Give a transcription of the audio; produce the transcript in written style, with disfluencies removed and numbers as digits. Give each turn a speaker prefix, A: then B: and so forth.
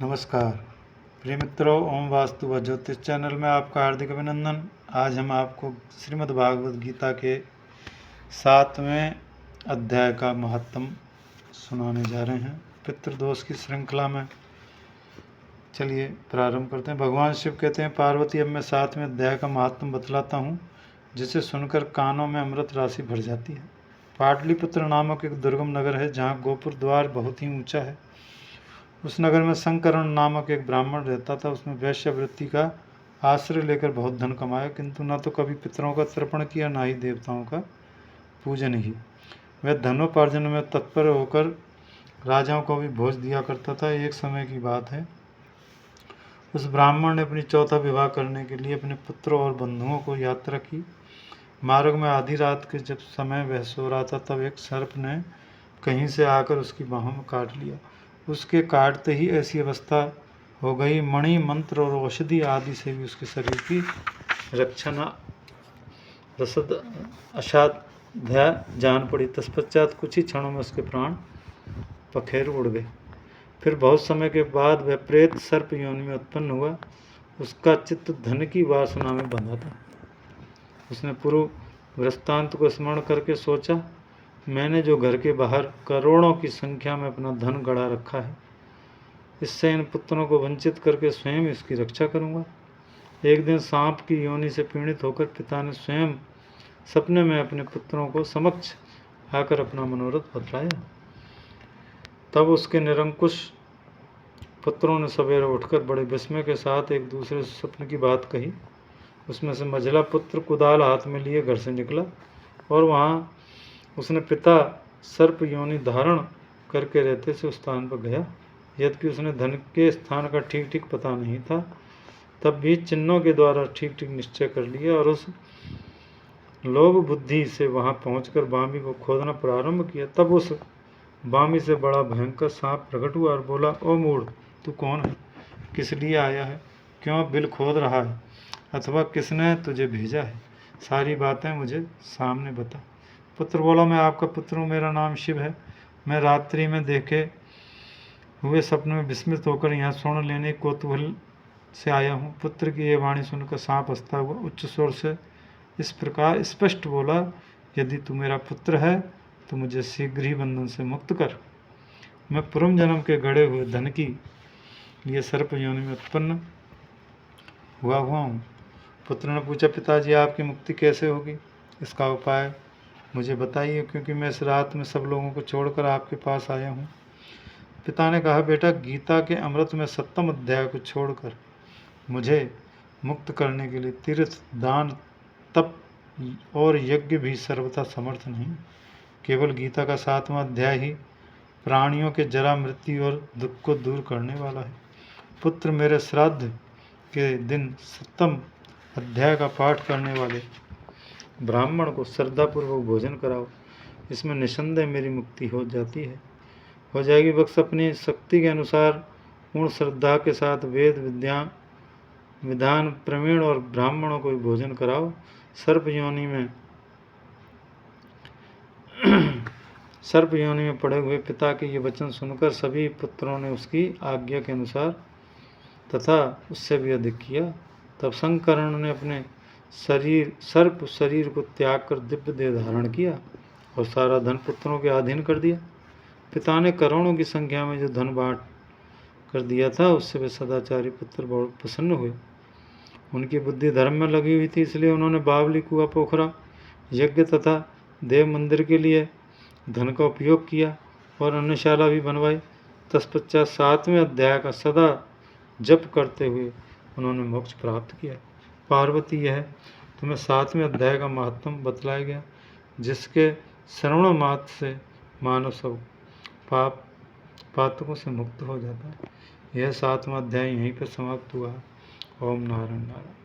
A: नमस्कार प्रिय मित्रों, ओम वास्तु व ज्योतिष चैनल में आपका हार्दिक अभिनंदन। आज हम आपको श्रीमद् भागवत गीता के 7वें अध्याय का महत्व सुनाने जा रहे हैं, पितृदोष की श्रृंखला में। चलिए प्रारंभ करते हैं। भगवान शिव कहते हैं, पार्वती अब मैं 7वें अध्याय का महत्व बतलाता हूँ, जिसे सुनकर कानों में अमृत राशि भर जाती है। पाटलिपुत्र नामक एक दुर्गम नगर है, जहाँ गोपुर द्वार बहुत ही ऊंचा है। उस नगर में संकरण नामक एक ब्राह्मण रहता था। उसने वैश्यवृत्ति का आश्रय लेकर बहुत धन कमाया, किंतु न तो कभी पितरों का तर्पण किया, न ही देवताओं का पूजन ही। वह धनोपार्जन में तत्पर होकर राजाओं को भी भोज दिया करता था। एक समय की बात है, उस ब्राह्मण ने अपनी चौथा विवाह करने के लिए अपने पुत्रों और बंधुओं को यात्रा की। मार्ग में आधी रात के जब समय वह सो रहा था, तब एक सर्प ने कहीं से आकर उसकी बाहों में काट लिया। उसके काटते ही ऐसी अवस्था हो गई, मणि मंत्र और औषधि आदि से भी उसके शरीर की रक्षा न रसद असाध्या जान पड़ी। तत्पश्चात कुछ ही क्षणों में उसके प्राण पखेर उड़ गए। फिर बहुत समय के बाद वह प्रेत सर्प योनि में उत्पन्न हुआ। उसका चित्त धन की वासना में बंधा था। उसने पूर्व वृत्तांत को स्मरण करके सोचा, मैंने जो घर के बाहर करोड़ों की संख्या में अपना धन गड़ा रखा है, इससे इन पुत्रों को वंचित करके स्वयं इसकी रक्षा करूंगा। एक दिन सांप की योनि से पीड़ित होकर पिता ने स्वयं सपने में अपने पुत्रों को समक्ष आकर अपना मनोरथ बतलाया। तब उसके निरंकुश पुत्रों ने सवेरे उठकर बड़े विस्मय के साथ एक दूसरे से स्वप्न की बात कही। उसमें से मझला पुत्र कुदाल हाथ में लिए घर से निकला और वहाँ उसने पिता सर्प योनि धारण करके रहते से उस स्थान पर गया। यद्यपि उसने धन के स्थान का ठीक ठीक पता नहीं था, तब भी चिन्हों के द्वारा ठीक ठीक निश्चय कर लिया और उस लोभ बुद्धि से वहां पहुंचकर बामी को खोदना प्रारंभ किया। तब उस बामी से बड़ा भयंकर सांप प्रकट हुआ और बोला, ओ मूढ़, तू कौन है? किस लिए आया है? क्यों बिल खोद रहा है? अथवा किसने तुझे भेजा है? सारी बातें मुझे सामने बता। पुत्र बोला, मैं आपका पुत्र हूँ, मेरा नाम शिव है। मैं रात्रि में देखे हुए सपने में विस्मित होकर यहाँ स्वर्ण लेने कौतूहल से आया हूँ। पुत्र की ये वाणी सुनकर सांप हंसता हुआ उच्च स्वर से इस प्रकार स्पष्ट बोला, यदि तू मेरा पुत्र है तो मुझे शीघ्र ही बंधन से मुक्त कर। मैं पूर्व जन्म के गड़े हुए धन की लिए सर्प योनि में उत्पन्न हुआ हूँ। पुत्र ने पूछा, पिताजी आपकी मुक्ति कैसे होगी? इसका उपाय मुझे बताइए, क्योंकि मैं इस रात में सब लोगों को छोड़कर आपके पास आया हूँ। पिता ने कहा, बेटा, गीता के अमृत में 7वें अध्याय को छोड़कर मुझे मुक्त करने के लिए तीर्थ, दान, तप और यज्ञ भी सर्वथा समर्थ नहीं। केवल गीता का 7वां अध्याय ही प्राणियों के जरा, मृत्यु और दुख को दूर करने वाला है। पुत्र, मेरे श्राद्ध के दिन 7वें अध्याय का पाठ करने वाले ब्राह्मण को श्रद्धापूर्वक भोजन कराओ। इसमें निसंदेह मेरी मुक्ति हो जाएगी। बस अपनी शक्ति के अनुसार पूर्ण श्रद्धा के साथ वेद विधान प्रवीण और ब्राह्मणों को भोजन कराओ। सर्प योनि में पड़े हुए पिता के ये वचन सुनकर सभी पुत्रों ने उसकी आज्ञा के अनुसार तथा उससे भी अधिक किया। तब संकर्ण ने अपने सर्प शरीर को त्याग कर दिव्य देह धारण किया और सारा धन पुत्रों के अधीन कर दिया। पिता ने करोड़ों की संख्या में जो धन बांट कर दिया था, उससे वे सदाचारी पुत्र बहुत प्रसन्न हुए। उनकी बुद्धि धर्म में लगी हुई थी, इसलिए उन्होंने बावली, कुआं, पोखरा, यज्ञ तथा देव मंदिर के लिए धन का उपयोग किया और अन्नशाला भी बनवाई। तत्पश्चात 7वें अध्याय का सदा जप करते हुए उन्होंने मोक्ष प्राप्त किया। पार्वती, यह तुम्हें 7वें अध्याय का महत्व बतलाया गया, जिसके श्रवण मात्र से मानव सब पातकों से मुक्त हो जाता है। यह 7वां अध्याय यहीं पर समाप्त हुआ। ओम नारायण नारायण।